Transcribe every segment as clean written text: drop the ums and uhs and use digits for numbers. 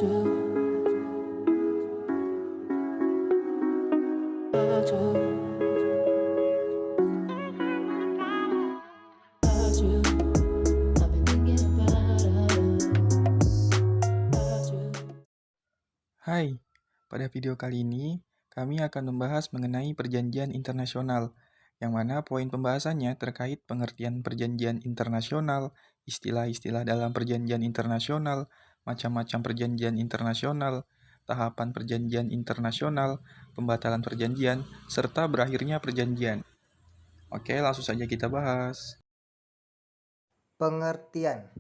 Hai, pada video kali ini kami akan membahas mengenai perjanjian internasional, yang mana poin pembahasannya terkait pengertian perjanjian internasional, istilah-istilah dalam perjanjian internasional, macam-macam perjanjian internasional, tahapan perjanjian internasional, pembatalan perjanjian, serta berakhirnya perjanjian. Oke, langsung saja kita bahas. Pengertian.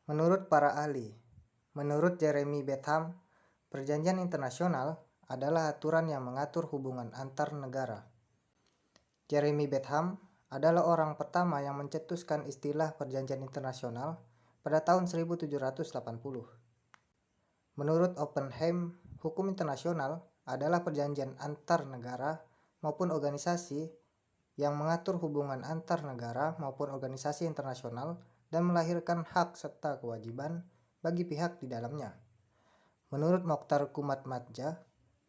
Menurut para ahli, menurut Jeremy Bentham, perjanjian internasional adalah aturan yang mengatur hubungan antar negara. Jeremy Bentham adalah orang pertama yang mencetuskan istilah perjanjian internasional pada tahun 1780. Menurut Oppenheim, hukum internasional adalah perjanjian antar negara maupun organisasi yang mengatur hubungan antar negara maupun organisasi internasional dan melahirkan hak serta kewajiban bagi pihak di dalamnya. Menurut Mokhtar Kumatmadja,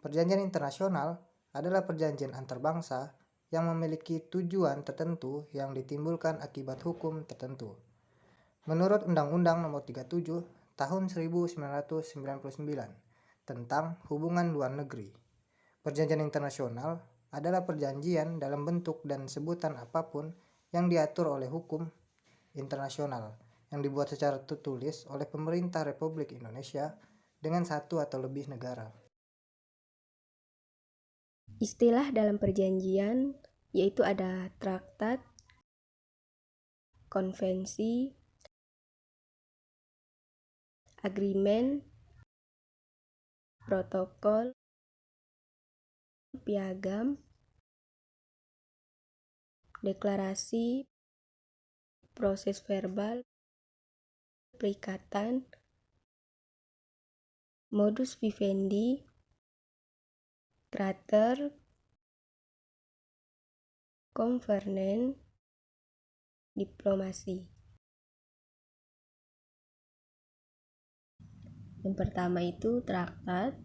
perjanjian internasional adalah perjanjian antar bangsa yang memiliki tujuan tertentu yang ditimbulkan akibat hukum tertentu. Menurut Undang-Undang Nomor 37 Tahun 1999 tentang Hubungan Luar Negeri, perjanjian internasional adalah perjanjian dalam bentuk dan sebutan apapun yang diatur oleh hukum internasional yang dibuat secara tertulis oleh pemerintah Republik Indonesia dengan satu atau lebih negara. Istilah dalam perjanjian yaitu ada traktat, konvensi, agreement, protokol, piagam, deklarasi, proses verbal, perikatan, modus vivendi, charter, covenant, diplomasi. Yang pertama itu traktat.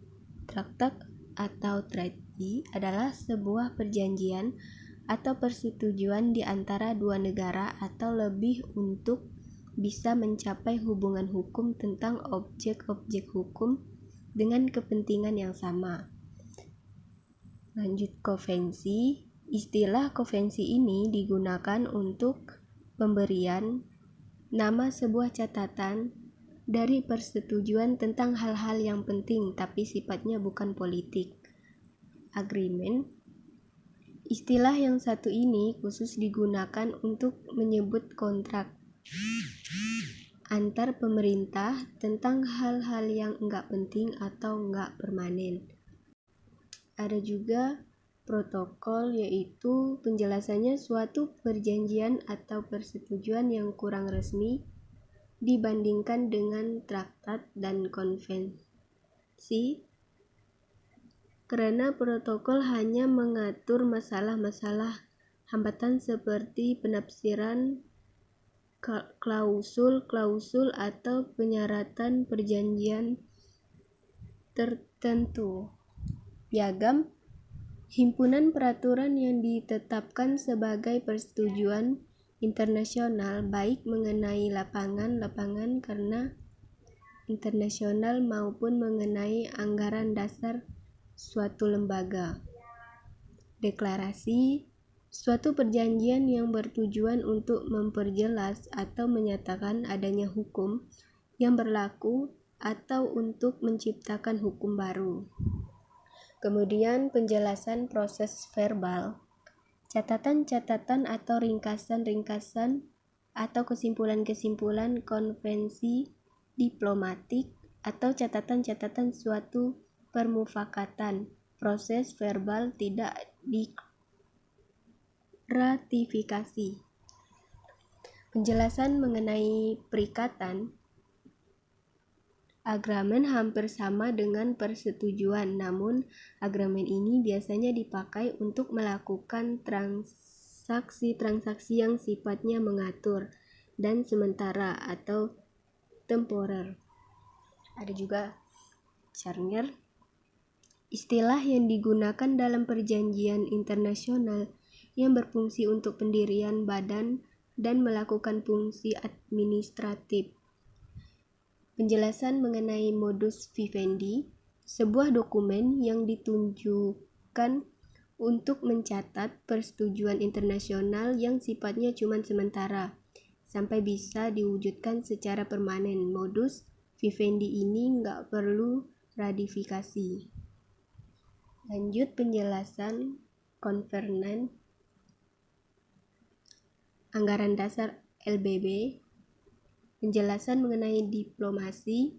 Traktat atau treaty adalah sebuah perjanjian atau persetujuan di antara dua negara atau lebih untuk bisa mencapai hubungan hukum tentang objek-objek hukum dengan kepentingan yang sama. Lanjut konvensi. Istilah konvensi ini digunakan untuk pemberian nama sebuah catatan dari persetujuan tentang hal-hal yang penting tapi sifatnya bukan politik. Agreement. Istilah yang satu ini khusus digunakan untuk menyebut kontrak antar pemerintah tentang hal-hal yang enggak penting atau enggak permanen. Ada juga protokol, yaitu penjelasannya suatu perjanjian atau persetujuan yang kurang resmi dibandingkan dengan traktat dan konvensi, karena protokol hanya mengatur masalah-masalah hambatan seperti penafsiran klausul-klausul atau penyaratan perjanjian tertentu. Piagam, himpunan peraturan yang ditetapkan sebagai persetujuan internasional baik mengenai lapangan karena internasional maupun mengenai anggaran dasar suatu lembaga. Deklarasi, suatu perjanjian yang bertujuan untuk memperjelas atau menyatakan adanya hukum yang berlaku atau untuk menciptakan hukum baru. Kemudian penjelasan proses verbal. Catatan-catatan atau ringkasan-ringkasan atau kesimpulan-kesimpulan konvensi diplomatik atau catatan-catatan suatu permufakatan. Proses verbal tidak diratifikasi. Penjelasan mengenai perikatan. Agreement hampir sama dengan persetujuan, namun agreement ini biasanya dipakai untuk melakukan transaksi-transaksi yang sifatnya mengatur dan sementara atau temporer. Ada juga Charner, istilah yang digunakan dalam perjanjian internasional yang berfungsi untuk pendirian badan dan melakukan fungsi administratif. Penjelasan mengenai modus vivendi, sebuah dokumen yang ditunjukkan untuk mencatat persetujuan internasional yang sifatnya cuma sementara, sampai bisa diwujudkan secara permanen. Modus vivendi ini nggak perlu ratifikasi. Lanjut penjelasan Kovenant Anggaran Dasar LBB. Penjelasan mengenai diplomasi,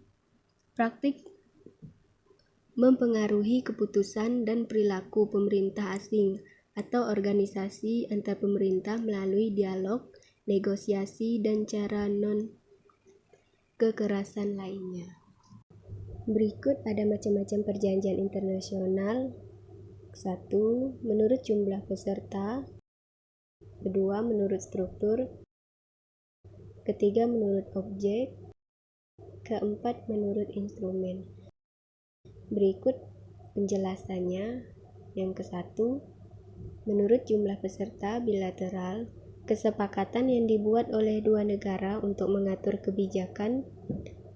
praktik mempengaruhi keputusan dan perilaku pemerintah asing atau organisasi antar pemerintah melalui dialog, negosiasi, dan cara non-kekerasan lainnya. Berikut ada macam-macam perjanjian internasional. 1. Menurut jumlah peserta. 2. Menurut struktur. 3. Menurut objek. 4. Menurut instrumen. Berikut penjelasannya. Yang ke-1, menurut jumlah peserta bilateral, kesepakatan yang dibuat oleh dua negara untuk mengatur kebijakan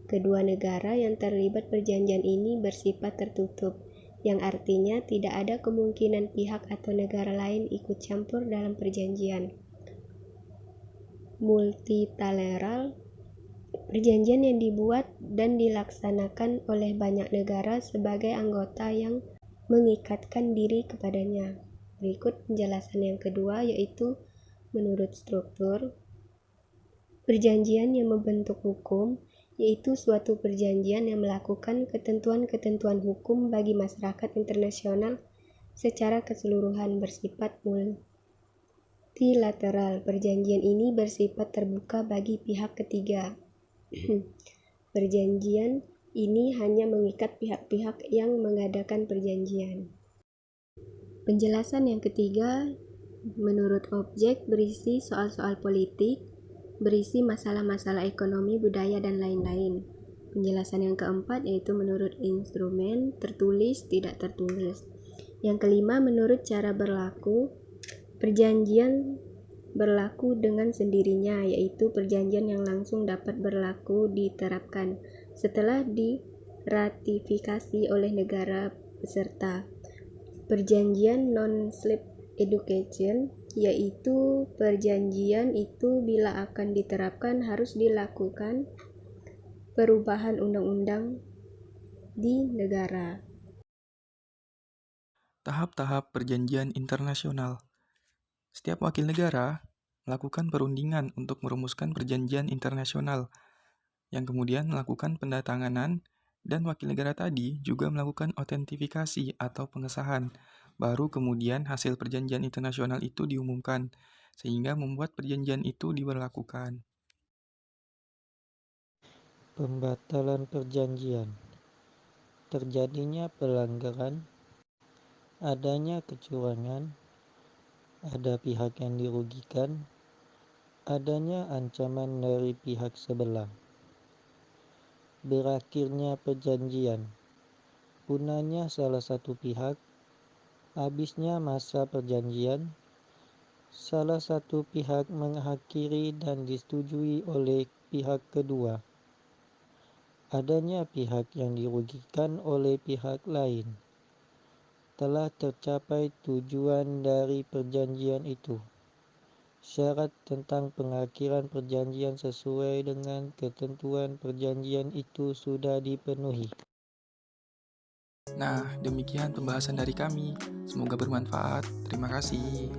kedua negara yang terlibat perjanjian ini bersifat tertutup, yang artinya tidak ada kemungkinan pihak atau negara lain ikut campur dalam perjanjian. Multilateral, perjanjian yang dibuat dan dilaksanakan oleh banyak negara sebagai anggota yang mengikatkan diri kepadanya. Berikut penjelasan yang kedua, yaitu menurut struktur. Perjanjian yang membentuk hukum, yaitu suatu perjanjian yang melakukan ketentuan-ketentuan hukum bagi masyarakat internasional secara keseluruhan, bersifat multilateral. Perjanjian ini bersifat terbuka bagi pihak ketiga. Perjanjian ini hanya mengikat pihak-pihak yang mengadakan perjanjian. Penjelasan yang ketiga, menurut objek, berisi soal-soal politik, berisi masalah-masalah ekonomi, budaya, dan lain-lain. Penjelasan yang keempat yaitu menurut instrumen, tertulis, tidak tertulis. Yang kelima, menurut cara berlaku, perjanjian berlaku dengan sendirinya, yaitu perjanjian yang langsung dapat berlaku diterapkan setelah diratifikasi oleh negara peserta. Perjanjian non-slip education, yaitu perjanjian itu bila akan diterapkan harus dilakukan perubahan undang-undang di negara. Tahap-tahap perjanjian internasional. Setiap wakil negara melakukan perundingan untuk merumuskan perjanjian internasional, yang kemudian melakukan pendatanganan, dan wakil negara tadi juga melakukan autentifikasi atau pengesahan. Baru kemudian hasil perjanjian internasional itu diumumkan, sehingga membuat perjanjian itu diberlakukan. Pembatalan perjanjian. Terjadinya pelanggaran, adanya kecurangan, ada pihak yang dirugikan, adanya ancaman dari pihak sebelah. Berakhirnya perjanjian, punahnya salah satu pihak, habisnya masa perjanjian, salah satu pihak mengakhiri dan disetujui oleh pihak kedua. Adanya pihak yang dirugikan oleh pihak lain. Telah tercapai tujuan dari perjanjian itu. Syarat tentang pengakhiran perjanjian sesuai dengan ketentuan perjanjian itu sudah dipenuhi. Nah, demikian pembahasan dari kami. Semoga bermanfaat. Terima kasih.